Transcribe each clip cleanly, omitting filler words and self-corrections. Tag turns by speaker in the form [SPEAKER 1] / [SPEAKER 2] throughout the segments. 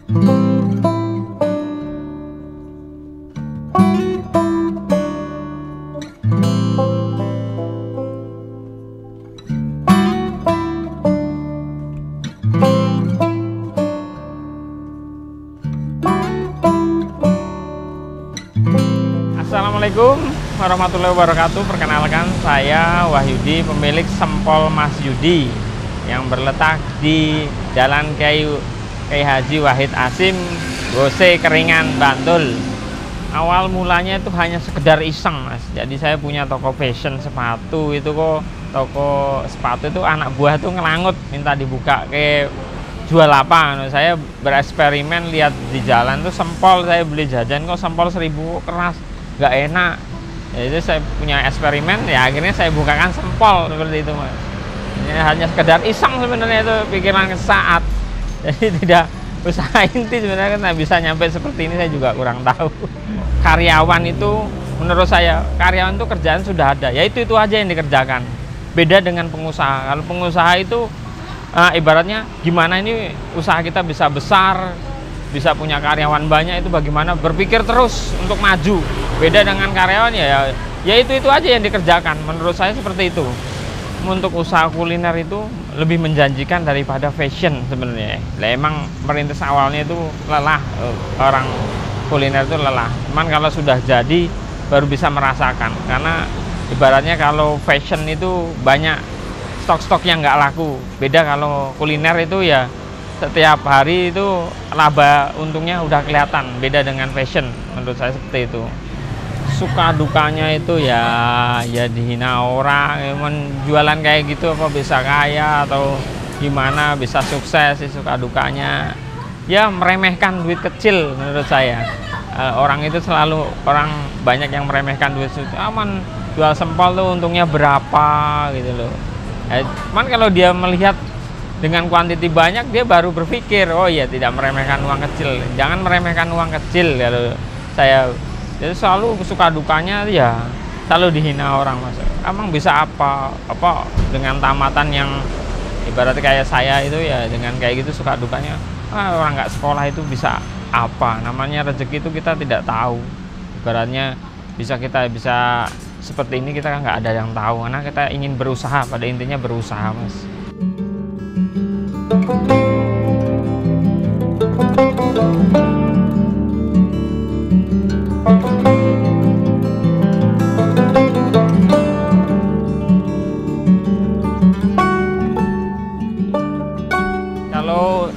[SPEAKER 1] Assalamualaikum warahmatullahi wabarakatuh. Perkenalkan, saya Wahyudi, pemilik Sempol Mas Yudi yang berletak di Jalan Kiai Haji Wahid Hasyim, Gose, Keringan, Bantul. Awal mulanya itu hanya sekedar iseng, Mas. Jadi saya punya toko fashion sepatu itu kok, toko sepatu itu anak buah tuh ngelangut minta dibuka ke jual apa. Saya bereksperimen, lihat di jalan tuh sempol, saya beli jajan kok sempol 1000 keras, nggak enak. Jadi saya punya eksperimen, ya akhirnya saya bukakan sempol seperti itu, Mas. Ini hanya sekedar iseng sebenarnya, itu pikiran sesaat. Jadi tidak usaha inti sebenarnya, kan bisa nyampe seperti ini saya juga kurang tahu. Karyawan itu menurut saya, karyawan itu kerjaan sudah ada, ya itu aja yang dikerjakan. Beda dengan pengusaha. Kalau pengusaha itu ibaratnya gimana ini usaha kita bisa besar, bisa punya karyawan banyak, itu bagaimana berpikir terus untuk maju. Beda dengan karyawan, ya itu aja yang dikerjakan. Menurut saya seperti itu. Untuk usaha kuliner itu lebih menjanjikan daripada fashion sebenarnya. Lah emang merintis awalnya itu lelah, orang kuliner itu lelah. Cuman kalau sudah jadi baru bisa merasakan. Karena ibaratnya kalau fashion itu banyak stok-stok yang nggak laku. Beda kalau kuliner itu ya setiap hari itu laba untungnya udah kelihatan. Beda dengan fashion, menurut saya seperti itu. Suka dukanya itu ya dihina orang, jualan kayak gitu apa bisa kaya atau gimana bisa sukses sih. Suka dukanya ya meremehkan duit kecil menurut saya. Orang itu selalu, orang banyak yang meremehkan duit kecil. Aman jual sempol tuh untungnya berapa gitu loh. Cuman kalau dia melihat dengan kuantiti banyak, dia baru berpikir, oh iya, tidak meremehkan uang kecil. Jangan meremehkan uang kecil. Kalau saya jadi selalu suka dukanya ya selalu dihina orang, Mas. Emang bisa apa dengan tamatan yang ibaratnya kayak saya itu, ya dengan kayak gitu suka dukanya, orang nggak sekolah itu bisa apa, namanya rezeki itu kita tidak tahu. Ibaratnya kita bisa seperti ini, kita kan nggak ada yang tahu, karena kita ingin berusaha, pada intinya berusaha, Mas. Kalau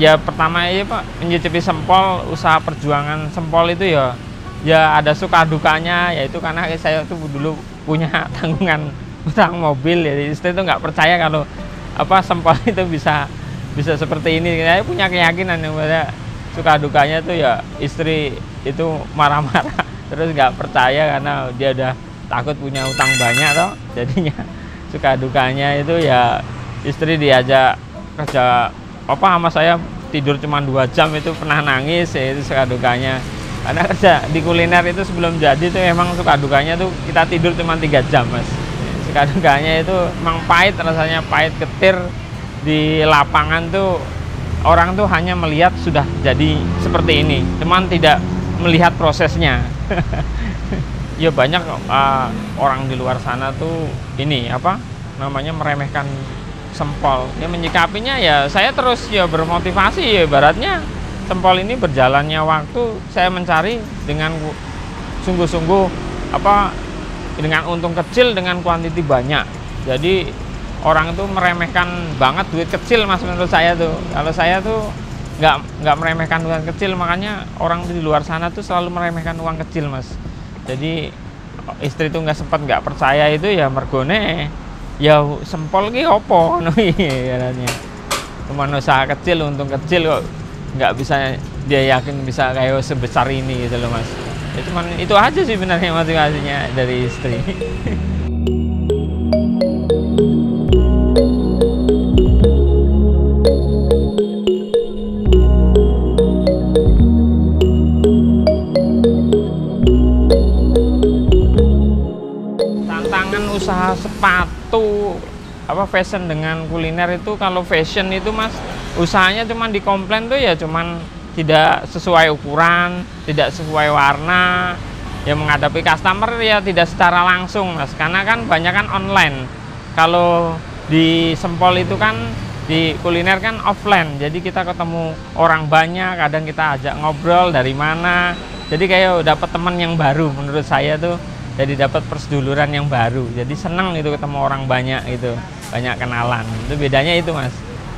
[SPEAKER 1] ya pertama ya Pak, mencicipi sempol, usaha perjuangan sempol itu ya ada suka dukanya, yaitu karena saya tuh dulu punya tanggungan utang mobil, ya istri itu nggak percaya kalau sempol itu bisa seperti ini. Saya punya keyakinan yang suka dukanya tuh ya istri itu marah-marah terus nggak percaya karena dia udah takut punya utang banyak toh. Jadinya suka dukanya itu ya istri diajak kerja sama saya, tidur cuma 2 jam itu pernah nangis, ya itu suka dukanya. Karena kerja di kuliner itu sebelum jadi tuh emang suka dukanya tuh kita tidur cuma 3 jam, Mas. Suka dukanya itu emang pahit, rasanya pahit getir. Di lapangan tuh orang tuh hanya melihat sudah jadi seperti ini, cuman tidak melihat prosesnya. Ya banyak orang di luar sana tuh ini meremehkan sempol. Ya menyikapinya ya saya terus ya bermotivasi, ya ibaratnya sempol ini berjalannya waktu saya mencari dengan sungguh-sungguh dengan untung kecil dengan kuantiti banyak. Jadi orang itu meremehkan banget duit kecil, Mas, menurut saya tuh. Kalau saya tuh nggak meremehkan uang kecil, makanya orang di luar sana tuh selalu meremehkan uang kecil, Mas. Jadi istri tuh nggak percaya itu ya mergone ya sempol ki opo ngono iki. Cuma usaha kecil, untung kecil kok nggak bisa dia yakin bisa kayak sebesar ini gitu loh, Mas. Ya cuman itu aja sih sebenarnya motivasinya dari istri. Tantangan usaha sepatu fashion dengan kuliner itu, kalau fashion itu, Mas, usahanya cuman dikomplain tuh ya cuman tidak sesuai ukuran, tidak sesuai warna, ya menghadapi customer ya tidak secara langsung Mas, karena kan banyak kan online. Kalau di Sempol itu kan di kuliner kan offline, jadi kita ketemu orang banyak, kadang kita ajak ngobrol dari mana, jadi kayak dapat teman yang baru menurut saya tuh, jadi dapat perseduluran yang baru, jadi senang itu ketemu orang banyak, itu banyak kenalan. Itu bedanya itu Mas.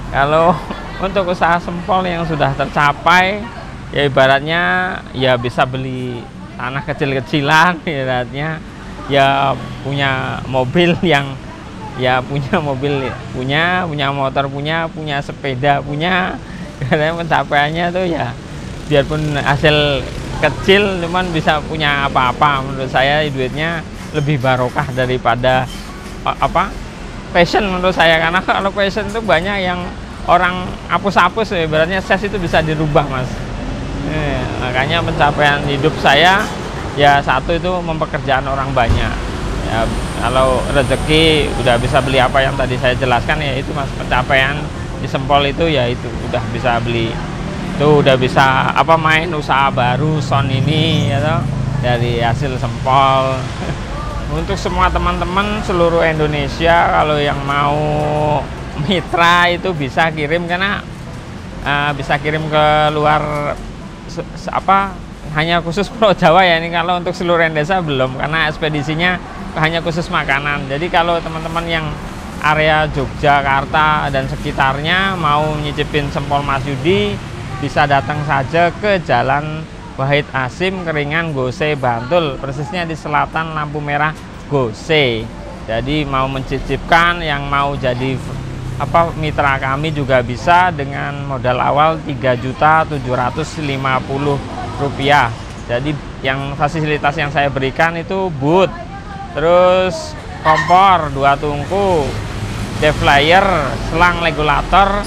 [SPEAKER 1] Kalau untuk usaha Sempol yang sudah tercapai, ya ibaratnya ya bisa beli tanah kecil-kecilan, ibaratnya ya punya mobil yang ya punya mobil, punya motor, punya sepeda, punya. Karena pencapaiannya tuh ya biarpun hasil kecil cuman bisa punya apa-apa. Menurut saya duitnya lebih barokah daripada passion menurut saya, karena kalau passion itu banyak yang orang hapus-hapus, ibaratnya ses itu bisa dirubah Mas. Makanya pencapaian hidup saya ya satu itu mempekerjaan orang banyak. Ya, kalau rezeki udah bisa beli apa yang tadi saya jelaskan, ya itu Mas, pencapaian di Sempol itu ya itu udah bisa beli, itu udah bisa main usaha baru sound ini ya toh, dari hasil Sempol. Untuk semua teman-teman seluruh Indonesia, kalau yang mau mitra itu bisa kirim, karena bisa kirim ke luar hanya khusus Pulau Jawa ya, ini kalau untuk seluruh Indonesia belum, karena ekspedisinya hanya khusus makanan. Jadi kalau teman-teman yang area Yogyakarta dan sekitarnya mau nyicipin Sempol Mas Yudi, bisa datang saja ke Jalan Wahid Hasyim, Keringan, Gose, Bantul, persisnya di selatan lampu merah Gose. Jadi mau mencicipkan, yang mau jadi mitra kami juga bisa dengan modal awal Rp3.750.000. Jadi yang fasilitas yang saya berikan itu boot, terus kompor 2 tungku, deflayer, selang regulator,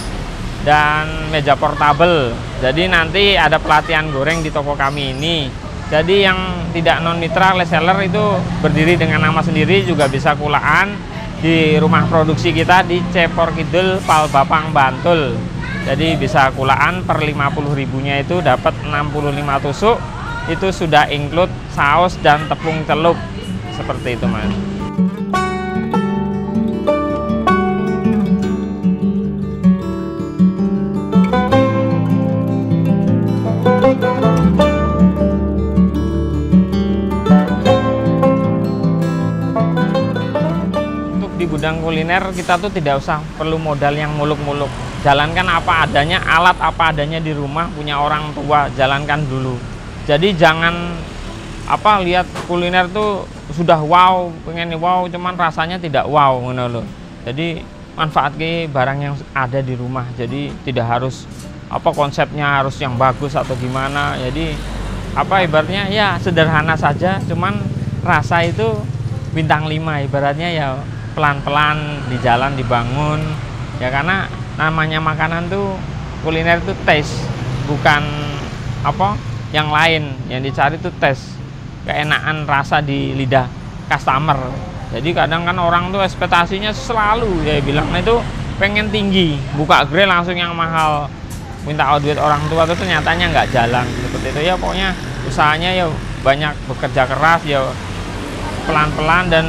[SPEAKER 1] dan meja portabel. Jadi nanti ada pelatihan goreng di toko kami ini. Jadi yang tidak non mitra reseller itu berdiri dengan nama sendiri juga bisa kulaan di rumah produksi kita di Cepor Kidul, Palbapang, Bantul. Jadi bisa kulaan per 50.000-nya itu dapat 65 tusuk. Itu sudah include saus dan tepung celup. Seperti itu Mas. Untuk di gudang kuliner kita tuh tidak usah perlu modal yang muluk-muluk. Jalankan apa adanya, alat apa adanya di rumah, punya orang tua, jalankan dulu. Jadi jangan lihat kuliner tuh sudah wow, pengen wow, cuman rasanya tidak wow loh. Jadi manfaatkan barang yang ada di rumah. Jadi tidak harus konsepnya harus yang bagus atau gimana. Jadi ibaratnya ya sederhana saja, cuman rasa itu bintang 5, ibaratnya ya pelan-pelan di jalan dibangun. Ya karena namanya makanan tuh kuliner tuh taste, bukan yang lain. Yang dicari tuh taste, keenakan rasa di lidah customer. Jadi kadang kan orang tuh ekspektasinya selalu ya bilang itu pengen tinggi, buka grill langsung yang mahal, minta duit orang tua, itu nyatanya nggak jalan seperti itu ya. Pokoknya usahanya ya banyak bekerja keras, ya pelan-pelan dan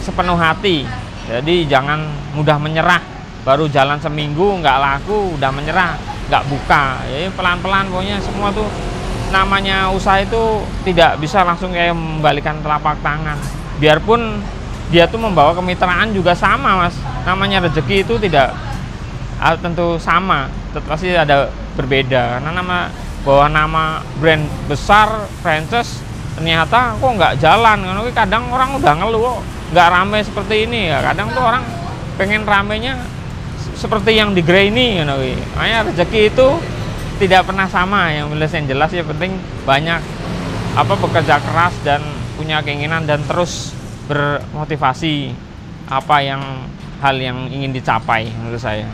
[SPEAKER 1] sepenuh hati. Jadi jangan mudah menyerah, baru jalan seminggu nggak laku udah menyerah, nggak buka. Ya pelan-pelan, pokoknya semua tuh namanya usaha itu tidak bisa langsung kayak membalikan telapak tangan. Biarpun dia tuh membawa kemitraan juga sama Mas, namanya rezeki itu tidak tentu sama, pasti ada berbeda. Karena bawa nama brand besar franchise ternyata kok nggak jalan. Kadang orang udah ngeluh nggak rame seperti ini ya. Kadang tuh orang pengen ramenya seperti yang di Grey ini, makanya rezeki itu tidak pernah sama. Yang jelas ya penting banyak bekerja keras dan punya keinginan dan terus bermotivasi hal yang ingin dicapai menurut saya.